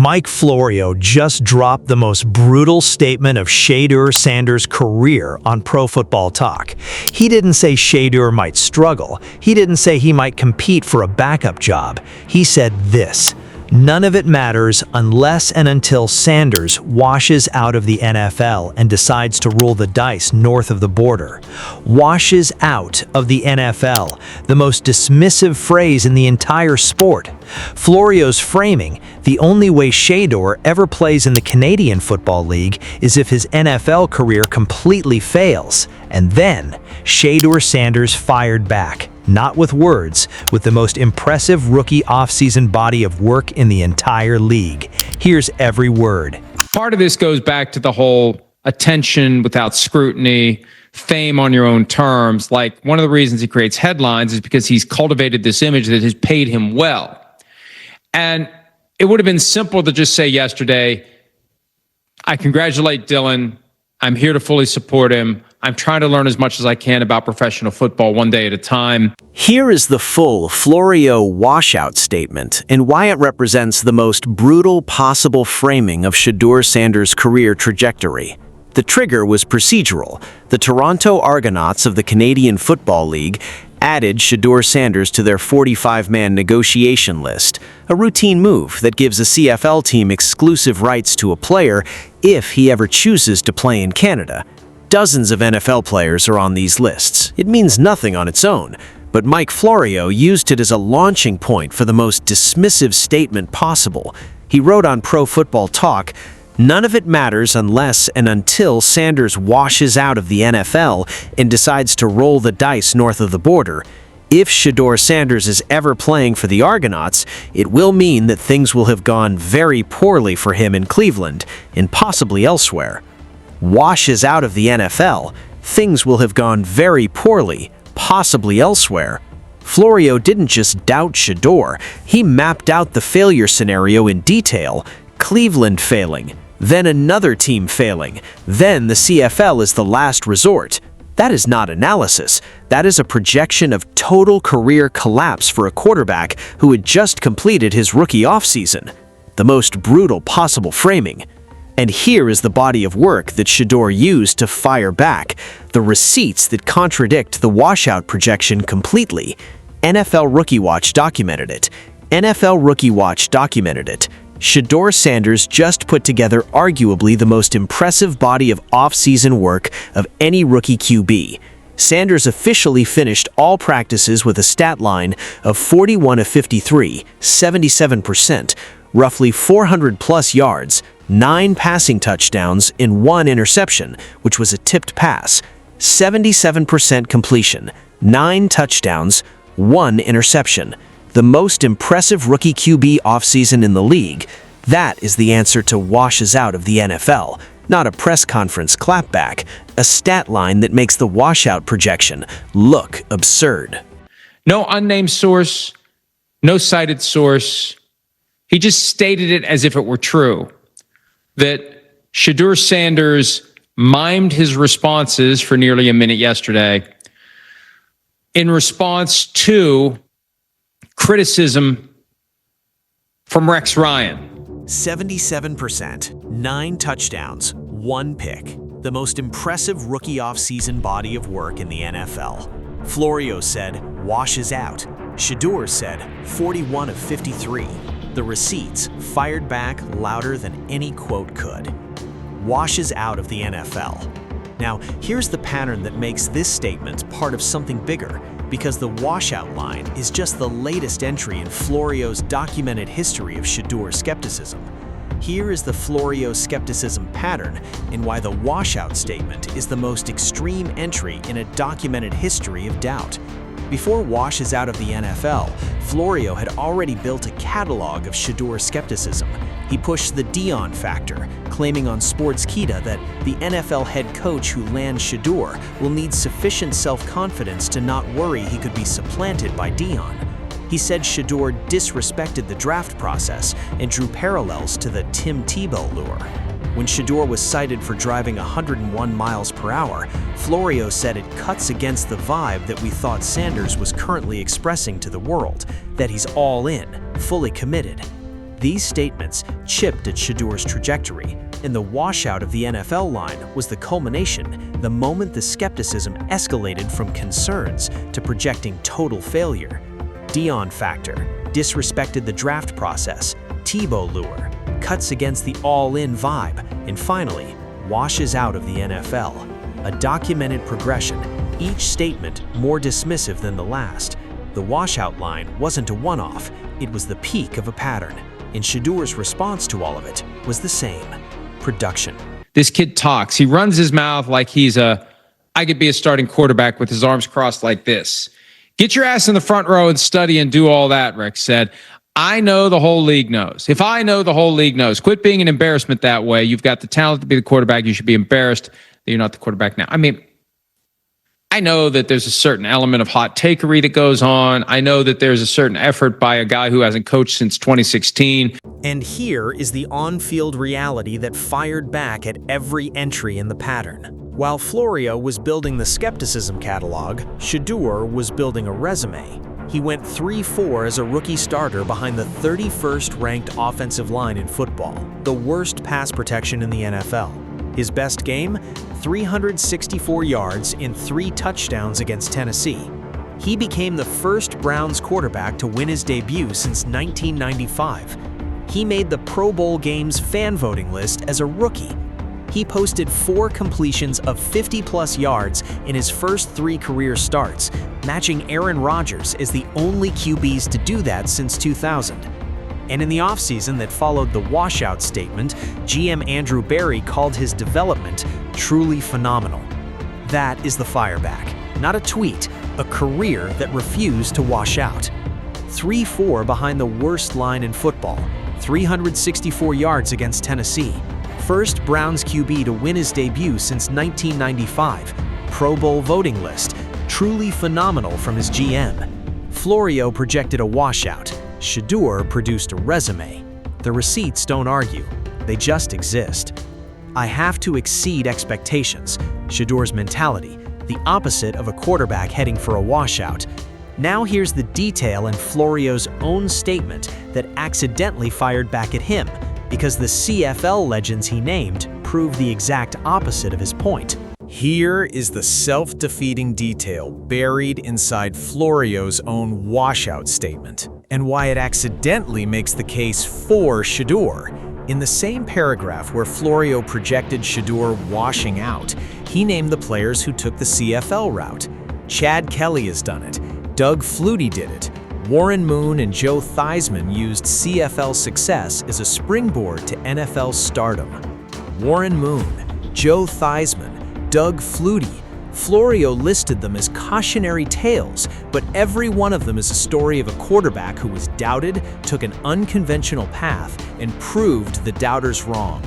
Mike Florio just dropped the most brutal statement of Shedeur Sanders' career on Pro Football Talk. He didn't say Shedeur might struggle. He didn't say he might compete for a backup job. He said this: "None of it matters unless and until Sanders washes out of the NFL and decides to roll the dice north of the border." Washes out of the NFL, the most dismissive phrase in the entire sport. Florio's framing: the only way Shedeur ever plays in the Canadian Football League is if his NFL career completely fails. And then Shedeur Sanders fired back. Not with words, with the most impressive rookie offseason body of work in the entire league. Here's every word. Part of this goes back to the whole attention without scrutiny, fame on your own terms. Like, one of the reasons he creates headlines is because he's cultivated this image that has paid him well. And it would have been simple to just say yesterday, "I congratulate Dylan. I'm here to fully support him. I'm trying to learn as much as I can about professional football one day at a time." Here is the full Florio washout statement and why it represents the most brutal possible framing of Shedeur Sanders' career trajectory. The trigger was procedural. The Toronto Argonauts of the Canadian Football League added Shedeur Sanders to their 45-man negotiation list, a routine move that gives a CFL team exclusive rights to a player if he ever chooses to play in Canada. Dozens of NFL players are on these lists. It means nothing on its own, but Mike Florio used it as a launching point for the most dismissive statement possible. He wrote on Pro Football Talk, "None of it matters unless and until Sanders washes out of the NFL and decides to roll the dice north of the border. If Shedeur Sanders is ever playing for the Argonauts, it will mean that things will have gone very poorly for him in Cleveland and possibly elsewhere." Washes out of the NFL, things will have gone very poorly, possibly elsewhere. Florio didn't just doubt Shedeur, he mapped out the failure scenario in detail. Cleveland failing, then another team failing, then the CFL is the last resort. That is not analysis. That is a projection of total career collapse for a quarterback who had just completed his rookie offseason. The most brutal possible framing. And here is the body of work that Shedeur used to fire back, the receipts that contradict the washout projection completely. NFL Rookie Watch documented it. NFL Rookie Watch documented it. Shedeur Sanders just put together arguably the most impressive body of off-season work of any rookie QB. Sanders officially finished all practices with a stat line of 41 of 53, 77%, roughly 400-plus yards, 9 passing touchdowns and 1 interception, which was a tipped pass, 77% completion, 9 touchdowns, 1 interception. The most impressive rookie QB offseason in the league. That is the answer to washes out of the NFL, not a press conference clapback, a stat line that makes the washout projection look absurd. No unnamed source, no cited source. He just stated it as if it were true, that Shedeur Sanders mimed his responses for nearly a minute yesterday in response to criticism from Rex Ryan. 77%, 9 touchdowns, 1 pick. The most impressive rookie offseason body of work in the NFL. Florio said, washes out. Shedeur said, 41 of 53. The receipts fired back louder than any quote could. Washes out of the NFL. Now, here's the pattern that makes this statement part of something bigger, because the washout line is just the latest entry in Florio's documented history of Shedeur skepticism. Here is the Florio skepticism pattern and why the washout statement is the most extreme entry in a documented history of doubt. Before washes out of the NFL, Florio had already built a catalog of Shedeur skepticism. He pushed the Dion factor, claiming on Sportskeeda that the NFL head coach who lands Shedeur will need sufficient self-confidence to not worry he could be supplanted by Dion. He said Shedeur disrespected the draft process and drew parallels to the Tim Tebow lure. When Shedeur was cited for driving 101 miles per hour, Florio said it cuts against the vibe that we thought Sanders was currently expressing to the world, that he's all in, fully committed. These statements chipped at Shedeur's trajectory, and the washout of the NFL line was the culmination, the moment the skepticism escalated from concerns to projecting total failure. Dion factor, disrespected the draft process, Tebow lure, cuts against the all-in vibe, and finally, washes out of the NFL. A documented progression, each statement more dismissive than the last. The washout line wasn't a one-off, it was the peak of a pattern, and Shedeur's response to all of it was the same: production. This kid talks. He runs his mouth like I could be a starting quarterback with his arms crossed like this. Get your ass in the front row and study and do all that, Rick said. I know the whole league knows. If I know the whole league knows, quit being an embarrassment that way. You've got the talent to be the quarterback. You should be embarrassed that you're not the quarterback now. I mean, I know that there's a certain element of hot takery that goes on. I know that there's a certain effort by a guy who hasn't coached since 2016. And here is the on-field reality that fired back at every entry in the pattern. While Florio was building the skepticism catalog, Shedeur was building a resume. He went 3-4 as a rookie starter behind the 31st ranked offensive line in football, the worst pass protection in the NFL. His best game? 364 yards in 3 touchdowns against Tennessee. He became the first Browns quarterback to win his debut since 1995. He made the Pro Bowl game's fan voting list as a rookie. He posted 4 completions of 50-plus yards in his first 3 career starts, matching Aaron Rodgers as the only QBs to do that since 2000. And in the offseason that followed the washout statement, GM Andrew Berry called his development truly phenomenal. That is the fireback, not a tweet, a career that refused to wash out. 3-4 behind the worst line in football, 364 yards against Tennessee. First Browns QB to win his debut since 1995. Pro Bowl voting list, truly phenomenal from his GM. Florio projected a washout. Shedeur produced a resume. The receipts don't argue, they just exist. I have to exceed expectations. Shedeur's mentality, the opposite of a quarterback heading for a washout. Now here's the detail in Florio's own statement that accidentally fired back at him, because the CFL legends he named prove the exact opposite of his point. Here is the self-defeating detail buried inside Florio's own washout statement, and why it accidentally makes the case for Shedeur. In the same paragraph where Florio projected Shedeur washing out, he named the players who took the CFL route. Chad Kelly has done it. Doug Flutie did it. Warren Moon and Joe Theismann used CFL success as a springboard to NFL stardom. Warren Moon, Joe Theismann, Doug Flutie. Florio listed them as cautionary tales, but every one of them is a story of a quarterback who was doubted, took an unconventional path, and proved the doubters wrong.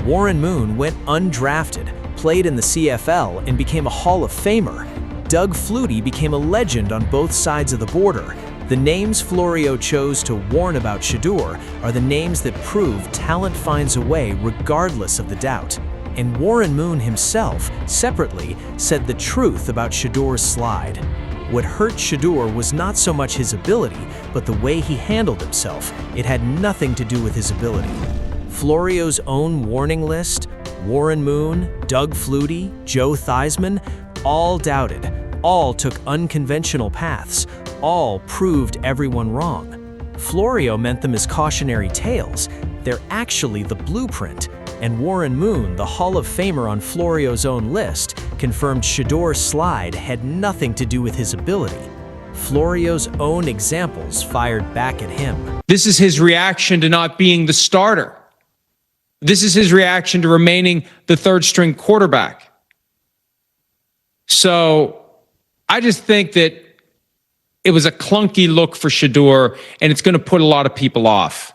Warren Moon went undrafted, played in the CFL, and became a Hall of Famer. Doug Flutie became a legend on both sides of the border. The names Florio chose to warn about Shedeur are the names that prove talent finds a way regardless of the doubt. And Warren Moon himself, separately, said the truth about Shedeur's slide. What hurt Shedeur was not so much his ability, but the way he handled himself. It had nothing to do with his ability. Florio's own warning list, Warren Moon, Doug Flutie, Joe Theismann, all doubted, all took unconventional paths, all proved everyone wrong. Florio meant them as cautionary tales. They're actually the blueprint. And Warren Moon, the Hall of Famer on Florio's own list, confirmed Shedeur's slide had nothing to do with his ability. Florio's own examples fired back at him. This is his reaction to not being the starter. This is his reaction to remaining the third-string quarterback. So I just think that it was a clunky look for Shedeur, and it's going to put a lot of people off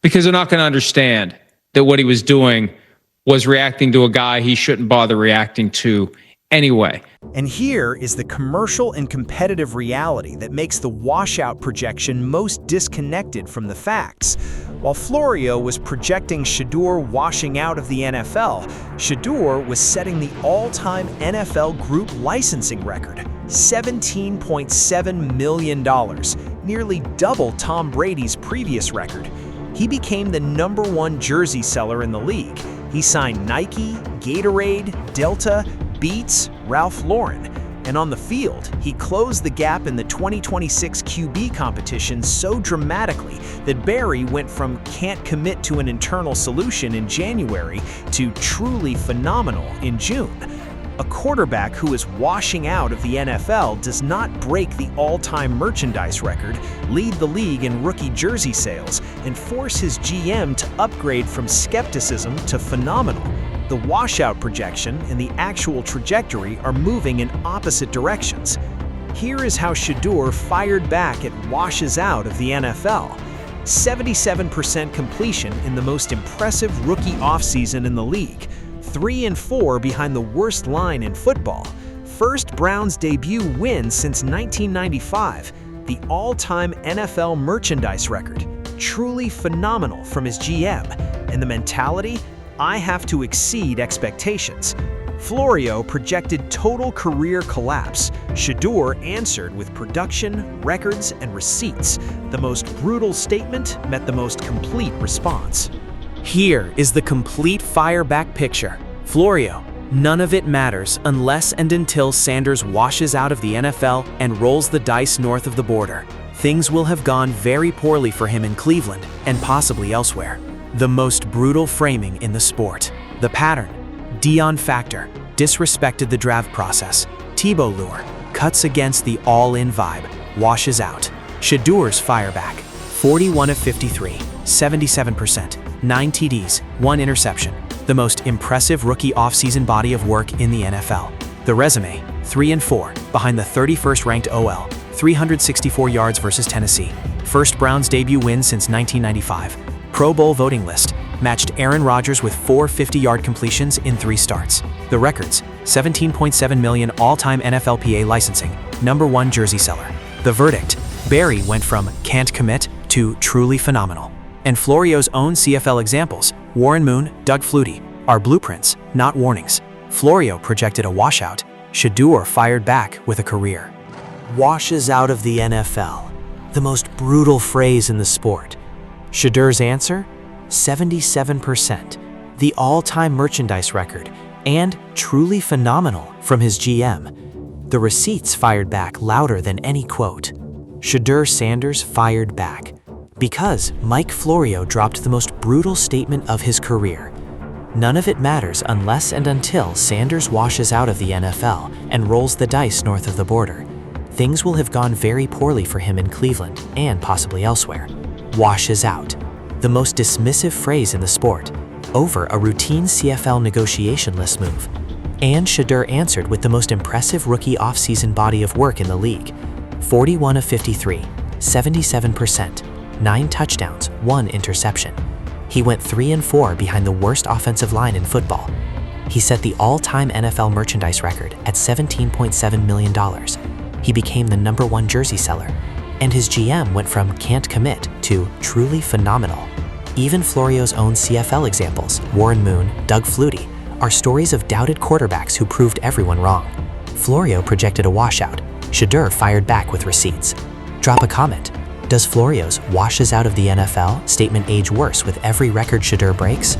because they're not going to understand that what he was doing was reacting to a guy he shouldn't bother reacting to anyway. And here is the commercial and competitive reality that makes the washout projection most disconnected from the facts. While Florio was projecting Shedeur washing out of the NFL, Shedeur was setting the all-time NFL group licensing record, $17.7 million, nearly double Tom Brady's previous record. He became the #1 jersey seller in the league. He signed Nike, Gatorade, Delta, Beats, Ralph Lauren. And on the field, he closed the gap in the 2026 QB competition so dramatically that Barry went from can't commit to an internal solution in January to truly phenomenal in June. A quarterback who is washing out of the NFL does not break the all-time merchandise record, lead the league in rookie jersey sales, and force his GM to upgrade from skepticism to phenomenal. The washout projection and the actual trajectory are moving in opposite directions. Here is how Shedeur fired back at washes out of the NFL. 77% completion in the most impressive rookie offseason in the league. 3-4 behind the worst line in football. First Browns debut win since 1995. The all-time NFL merchandise record. Truly phenomenal from his GM. And the mentality? I have to exceed expectations. Florio projected total career collapse. Shedeur answered with production, records, and receipts. The most brutal statement met the most complete response. Here is the complete fireback picture. Florio, none of it matters unless and until Sanders washes out of the NFL and rolls the dice north of the border. Things will have gone very poorly for him in Cleveland and possibly elsewhere. The most brutal framing in the sport. The pattern. Dion Factor, disrespected the draft process. Tebow lure, cuts against the all-in vibe, washes out. Shedeur's fireback, 41 of 53, 77%, 9 TDs, 1 interception. The most impressive rookie offseason body of work in the NFL. The resume, 3-4, behind the 31st ranked OL, 364 yards versus Tennessee. First Browns debut win since 1995. Pro Bowl voting list, matched Aaron Rodgers with 4 50-yard completions in 3 starts. The records, $17.7 million all-time NFLPA licensing, #1 jersey seller. The verdict, Barry went from can't commit to truly phenomenal. And Florio's own CFL examples, Warren Moon, Doug Flutie, are blueprints, not warnings. Florio projected a washout. Shedeur fired back with a career. Washes out of the NFL. The most brutal phrase in the sport. Shedeur's answer? 77%. The all-time merchandise record. And truly phenomenal from his GM. The receipts fired back louder than any quote. Shedeur Sanders fired back. Because Mike Florio dropped the most brutal statement of his career. None of it matters unless and until Sanders washes out of the NFL and rolls the dice north of the border. Things will have gone very poorly for him in Cleveland and possibly elsewhere. Washes out. The most dismissive phrase in the sport, over a routine CFL negotiation list move. And Shedeur answered with the most impressive rookie offseason body of work in the league. 41 of 53, 77%. 9 touchdowns, 1 interception. He went 3-4 behind the worst offensive line in football. He set the all-time NFL merchandise record at $17.7 million. He became the #1 jersey seller. And his GM went from can't commit to truly phenomenal. Even Florio's own CFL examples, Warren Moon, Doug Flutie, are stories of doubted quarterbacks who proved everyone wrong. Florio projected a washout. Shedeur fired back with receipts. Drop a comment. Does Florio's washes out of the NFL statement age worse with every record Shedeur breaks?